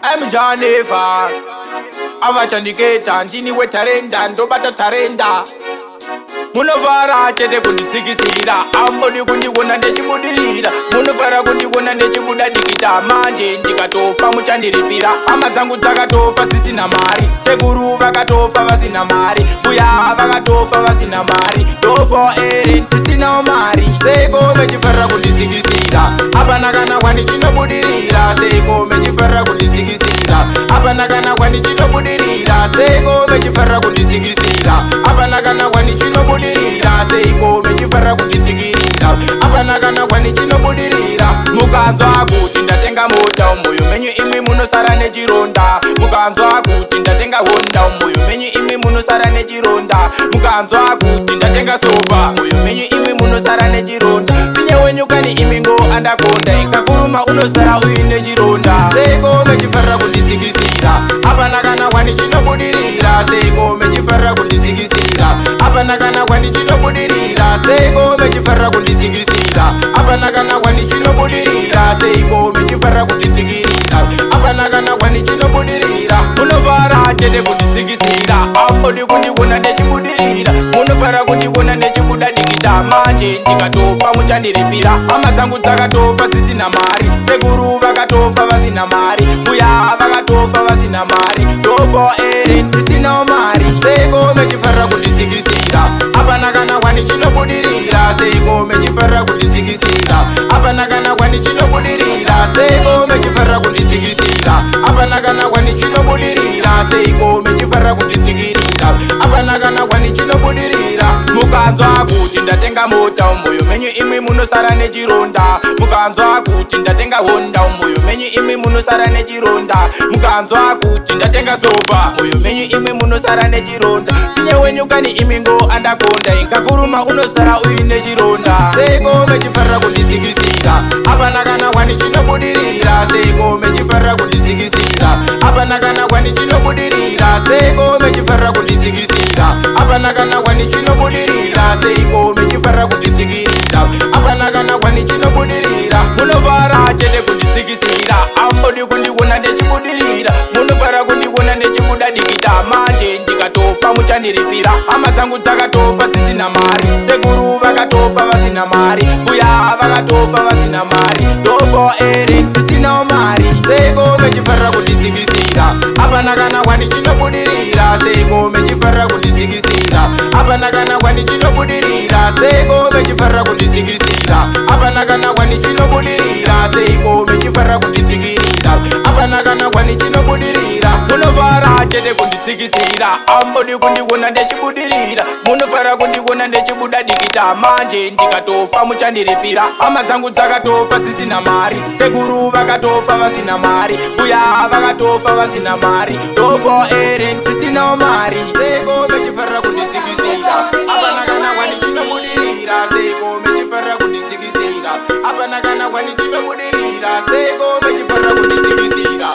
I'm Janeva. Avachandiketa ndini wetarenda ndobata tarenda. Munovara chete kunditsikisira ambodi kundiona ndechibudirira munovara kundiona ndechibudadikita manje ndikatofa muchandiripira hama dzangu dzakatofa dzisina mari sekuru vakatofa vasina mari mbuya vakatofa vasina mari ndofo ere ndisinawo mari Seiko mechifarira kunditsikisira hapana kana kwani chinobudirira Seiko mechifarira kunditsikisira hapana kana kwani chinobudirira Seiko mechifarira kunditsikisira hapana kana kwani chinobudirira Seiko mechifarira kunditsikirira hapana kana kwani chinobudirira mukanzwa kuti ndatenga mota umoyo menyu imwe munosara nechironda mukanzwa kuti ndatenga honda umoyo menyu imwe munosara nechironda mukanzwa kuti ndatenga sofa umoyo menyu imwe munosara nechironda finye wenyu kani imwe ngo andakonda ikakuruma unosara uine chironda Seiko mechifarira kunditsikisira hapana kana kwani chinobudirira Seiko mechifarira kunditsikisira hapana kana kwani chinobudirira Seiko mechifarira kunditsikisira hapana kana kwani chinobudirira Seiko mechifarira kunditsikirira hapana kana kwani chinobudirira munovara chete kunditsikisira ambodi kundiona nechibudirira munovara kundiona nechibudadikita manje ndikatofa muchandiripira hama dzangu dzakatofa dzisina mari sekuru vakatofa vasina mari mbuya vakatofa vasina mari ndofo ere ndisinawo mari Seiko mechifarira kunditsikisira hapana kana kwani chinobudirira Seiko mechifarira kunditsikisira hapana kana kwani chinobudirira Seiko mechifarira kunditsikisira hapana kana kwani chinobudirira Seiko mechifarira kunditsikirira hapana kana kwani chinobudirira mukanzwa kuti ndatenga mota umoyo menyu imwe munosara nechironda mukanzwa kuti ndatenga honda umoyo menyu imwe munosara nechironda mukanzwa kuti ndatenga sofa umoyo menyu imwe munosara nechironda finye wenyu kani imwe ngo andakonda ikakuruma unosara uine chironda Seiko mechifarira kunditsikisira hapana kana kwani chinobudirira Seiko mechifarira kunditsikisira hapana kana kwani chinobudirira Seiko mechifarira kunditsikisira hapana kana kwani chinobudirira Seiko mechifarira kunditsikirira hapana kana kwani chinobudirira munovara chete kunditsikisira ambodi kundiona ndechibudirira munovara kundiona ndechibudadikita manje ndikatofa muchandiripira hama dzangu dzakatofa dzisina mari sekuru vakatofa vasina mari mbuya vakatofa vasina mari ndofo ere ndisinawo mari Seiko mechifarira kunditsikisira hapana kana kwani chinobudirira Seiko mechifarira kunditsikisira hapana kana kwani chinobudirira Seiko mechifarira kunditsikisira hapana kana kwani chinobudirira Seiko mechifarira kunditsikirira hapana kana kwani chinobudirira munovara chete kunditsikisira ambodi kundiona ndechibudirira munovara kundiona ndechibudadikita manje ndikatofa muchandiripira hama dzangu dzakatofa dzisina mari sekuru vakatofa vasina mari mbuya vakatofa vasina mari ndofo ere ndisinawo mari Seiko mechifarira kunditsikisira hapana kana kwani chinobudirira Seiko mechifarira kunditsikisira hapana kana kwani chinobudirira Seiko mechifarira kunditsikisira